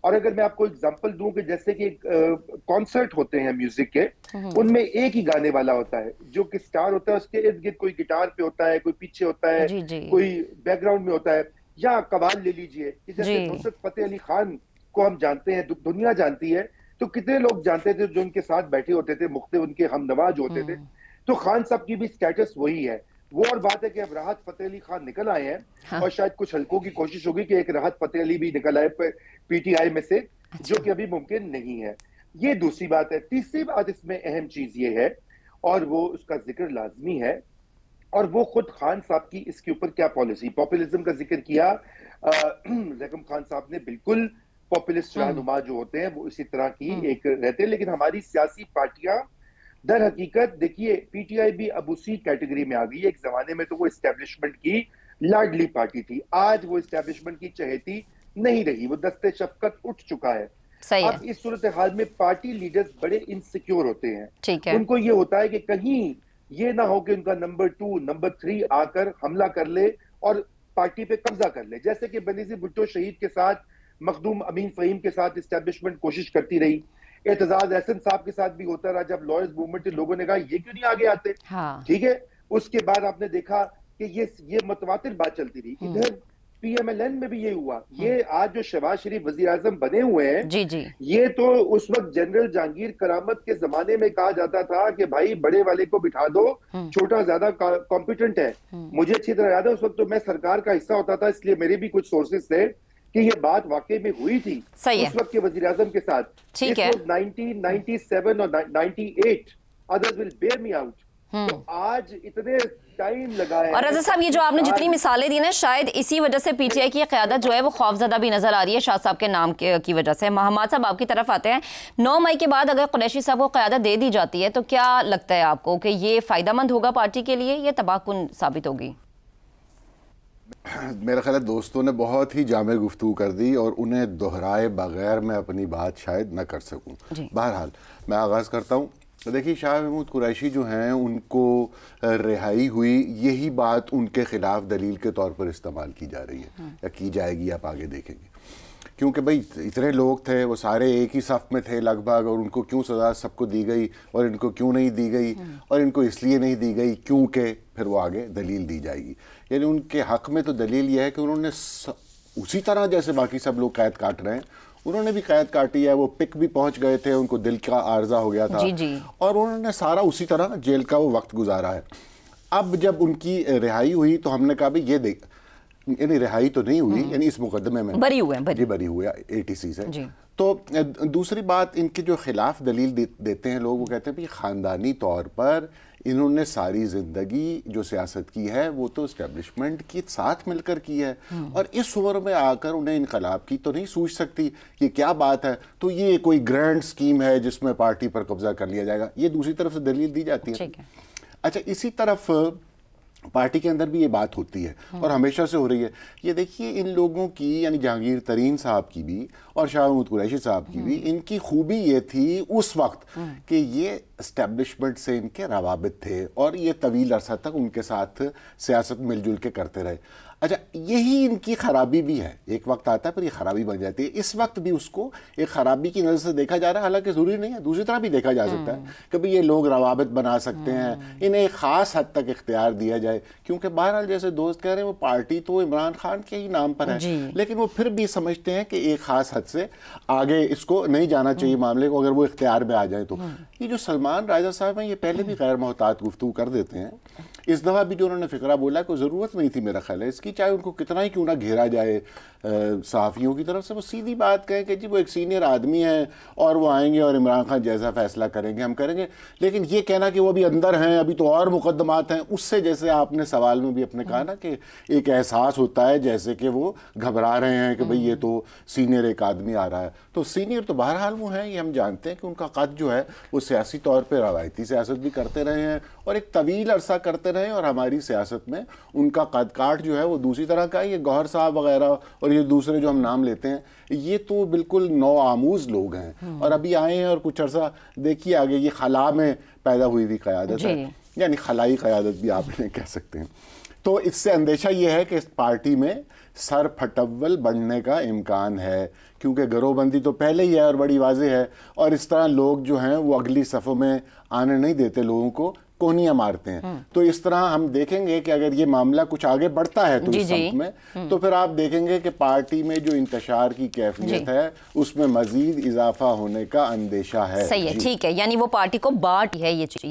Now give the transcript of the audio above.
اور اگر میں آپ کو اگزامپل دوں کہ جیسے کہ کانسرٹ ہوتے ہیں میوزک کے، ان میں ایک ہی گانے والا ہوتا ہے، جو کہ سٹار ہوتا ہے، اس کے ارد گرد کوئی گٹار پہ ہوتا ہے، کوئی پیچھے ہوتا ہے، کوئی بیک گراؤنڈ میں ہوتا ہے. یا قوال لے لیجئے کہ جیسے نصرت فتح علی خان کو ہم جانتے ہیں، دنیا جانتی ہے، تو کتنے لوگ جانتے تھے جو ان کے ساتھ بیٹھے ہوتے تھے، مختلف ان کے ہمنوا جو ہوتے تھے. تو خان صاحب کی بھی سٹیٹس وہی ہے. وہ اور بات ہے کہ اب راحت فتح علی خان نکل آئے ہیں، اور شاید کچھ حلقوں کی کوشش ہوگی کہ ایک راحت فتح علی بھی نکل آئے پی ٹی آئی میں سے، جو کہ ابھی ممکن نہیں ہے. یہ دوسری بات ہے. تیسری بات اس میں اہم چیز یہ ہے، اور وہ اس کا ذکر لازمی ہے، اور وہ خود خان صاحب کی اس کے اوپر کیا پالیسی. پاپولزم کا ذکر کیا زیکم خان صاحب نے، بالکل پاپولسٹ رہنما جو ہوتے ہیں وہ اسی طرح کی ایک رہتے ہیں. لیکن ہماری سیاسی پارٹیاں در حقیقت دیکھیے، پی ٹی آئی بھی اب اسی کیٹیگری میں آ گئی ہے. ایک زمانے میں تو وہ اسٹیبلشمنٹ کی لاڈلی پارٹی تھی، آج وہ اسٹیبلشمنٹ کی چہیتی نہیں رہی، وہ دستے شفقت اٹھ چکا ہے. اب اس صورتحال میں پارٹی لیڈرز بڑے انسیکیور ہوتے ہیں. ان کو یہ ہوتا ہے کہ کہیں یہ نہ ہو کہ ان کا نمبر 2 نمبر 3 آ کر حملہ کر لے اور پارٹی پہ قبضہ کر لے. جیسے کہ بنیزی بھٹو شہید کے ساتھ، مخدوم امین فہیم کے ساتھ اسٹیبلشمنٹ کوشش کرتی رہی. اعتزاز احسن صاحب کے ساتھ بھی ہوتا رہا. جب لائرز موومنٹ کے لوگوں نے کہا یہ کیوں نہیں آگے آتے، ٹھیک ہے، اس کے بعد آپ نے دیکھا کہ یہ متواتر بات چلتی رہی. ادھر پی ایم ایل این میں بھی یہ ہوا. یہ آج جو شہباز شریف وزیر اعظم بنے ہوئے ہیں، یہ تو اس وقت جنرل جہانگیر کرامت کے زمانے میں کہا جاتا تھا کہ بھائی بڑے والے کو بٹھا دو، چھوٹا زیادہ کمپیٹنٹ ہے. مجھے اچھی طرح یاد ہے اس وقت تو میں سرکار کا حصہ ہوتا تھا، اس لیے میرے بھی کچھ سورسز تھے کہ یہ بات واقعی میں ہوئی تھی اس وقت کے وزیر اعظم کے ساتھ. ٹھیک ہے، 1997 اور 98 others will bear me out. تو آج اتنے ٹائم لگا ہے. اور رضا صاحب، یہ جو آپ نے جتنی مثالیں دی نا، شاید اسی وجہ سے پی ٹی آئی کی قیادت جو ہے وہ خوفزدہ بھی نظر آ رہی ہے شاہ صاحب کے نام کی وجہ سے. محمد صاحب آپ کی طرف آتے ہیں. 9 مئی کے بعد اگر قریشی صاحب کو قیادت دے دی جاتی ہے تو کیا لگتا ہے آپ کو کہ یہ فائدہ مند ہوگا پارٹی کے لیے یا تباہ کن ثابت ہوگی؟ میرا خیال ہے دوستوں نے بہت ہی جامع گفتگو کر دی اور انہیں دہرائے بغیر میں اپنی بات شاید نہ کر سکوں. بہرحال میں آغاز کرتا ہوں. دیکھیے، شاہ محمود قریشی جو ہیں ان کو رہائی ہوئی، یہی بات ان کے خلاف دلیل کے طور پر استعمال کی جا رہی ہے یا کی جائے گی، آپ آگے دیکھیں گے. کیونکہ بھئی اتنے لوگ تھے، وہ سارے ایک ہی صف میں تھے لگ بھگ، اور ان کو کیوں سزا سب کو دی گئی اور ان کو کیوں نہیں دی گئی، اور ان کو اس لیے نہیں دی گئی کیونکہ پھر وہ آگے دلیل دی جائے گی. یعنی ان کے حق میں تو دلیل یہ ہے کہ انہوں نے اسی طرح جیسے باقی سب لوگ قید کاٹ رہے ہیں، انہوں نے بھی قید کاٹی ہے. وہ پک بھی پہنچ گئے تھے، ان کو دل کا عارضہ ہو گیا تھا، اور انہوں نے سارا اسی طرح جیل کا وہ وقت گزارا ہے. اب جب ان کی رہائی ہوئی تو ہم نے کہا بھئی یہ دیکھ، یعنی رہائی تو نہیں ہوئی، یعنی اس مقدمے میں بری ہوئے ATC سے. تو دوسری بات، ان کے جو خلاف دلیل دیتے ہیں لوگ، وہ کہتے ہیں بھئی خاندانی طور پر انہوں نے ساری زندگی جو سیاست کی ہے وہ تو اسٹیبلشمنٹ کے ساتھ مل کر کی ہے، اور اس عمر میں آ کر انہیں انقلاب کی تو نہیں سوچ سکتی. یہ کیا بات ہے؟ تو یہ کوئی گرینڈ سکیم ہے جس میں پارٹی پر قبضہ کر لیا جائے گا. یہ دوسری طرف سے دلیل دی جاتی ہے. اچھا، اسی طرف پارٹی کے اندر بھی یہ بات ہوتی ہے اور ہمیشہ سے ہو رہی ہے. یہ دیکھیے، ان لوگوں کی، یعنی جہانگیر ترین صاحب کی بھی اور شاہ محمود قریشی صاحب کی بھی، ان کی خوبی یہ تھی اس وقت کہ یہ اسٹیبلشمنٹ سے ان کے روابط تھے اور یہ طویل عرصہ تک ان کے ساتھ سیاست مل جل کے کرتے رہے. اچھا، یہی ان کی خرابی بھی ہے. ایک وقت آتا ہے پر یہ خرابی بن جاتی ہے. اس وقت بھی اس کو ایک خرابی کی نظر سے دیکھا جا رہا ہے، حالانکہ ضروری نہیں ہے، دوسری طرح بھی دیکھا جا سکتا ہے کہ بھی یہ لوگ روابط بنا سکتے ہیں، انہیں ایک خاص حد تک اختیار دیا جائے. کیونکہ بہرحال جیسے دوست کہہ رہے ہیں، وہ پارٹی تو عمران خان کے ہی نام پر ہے، لیکن وہ پھر بھی سمجھتے ہیں کہ ایک خاص حد سے آگے اس کو نہیں جانا چاہیے معاملے کو، اگر وہ اختیار میں آ جائیں تو. یہ جو سلمان راجہ صاحب ہیں، یہ پہلے بھی غیر محتاط گفتگو کر دیتے ہیں. اس دفعہ بھی جو انہوں نے فقرہ بولا، کوئی ضرورت نہیں تھی میرا خیال ہے اس کی، چاہے ان کو کتنا ہی کیوں نہ گھیرا جائے صحافیوں کی طرف سے. وہ سیدھی بات کہیں کہ جی وہ ایک سینئر آدمی ہیں اور وہ آئیں گے اور عمران خان جیسا فیصلہ کریں گے ہم کریں گے. لیکن یہ کہنا کہ وہ بھی اندر ہیں، ابھی تو اور مقدمات ہیں، اس سے جیسے آپ نے سوال میں بھی اپنے کہا نا کہ ایک احساس ہوتا ہے جیسے کہ وہ گھبرا رہے ہیں کہ بھئی یہ تو سینئر ایک آدمی آ رہا ہے. تو سینئر تو بہرحال وہ ہیں، یہ ہم جانتے ہیں کہ ان کا قد جو ہے وہ سیاسی طور پہ روایتی سیاست بھی کرتے رہے ہیں اور ایک طویل عرصہ کرتے رہے ہیں، اور ہماری سیاست میں ان کا قد کاٹ جو ہے وہ دوسری طرح کا ہے. یہ گوہر صاحب وغیرہ اور یہ دوسرے جو ہم نام لیتے ہیں، یہ تو بالکل نو آموز لوگ ہیں اور ابھی آئے ہیں اور کچھ عرصہ دیکھیے آگے. یہ خلا میں پیدا ہوئی قیادت ہے، یعنی خلائی قیادت بھی آپ انہیں کہہ سکتے ہیں. تو اس سے اندیشہ یہ ہے کہ اس پارٹی میں سر پھٹول بڑھنے کا امکان ہے، کیونکہ گروہ بندی تو پہلے ہی ہے اور بڑی واضح ہے، اور اس طرح لوگ جو ہیں وہ اگلی صفوں میں آنے نہیں دیتے، لوگوں کو کونیاں مارتے ہیں۔ تو اس طرح ہم دیکھیں گے کہ اگر یہ معاملہ کچھ آگے بڑھتا ہے تو اس سمت میں، تو پھر آپ دیکھیں گے کہ پارٹی میں جو انتشار کی کیفیت ہے اس میں مزید اضافہ ہونے کا اندیشہ ہے۔ صحیح ہے، ٹھیک ہے، یعنی وہ پارٹی کو بانٹ ہے یہ چیز۔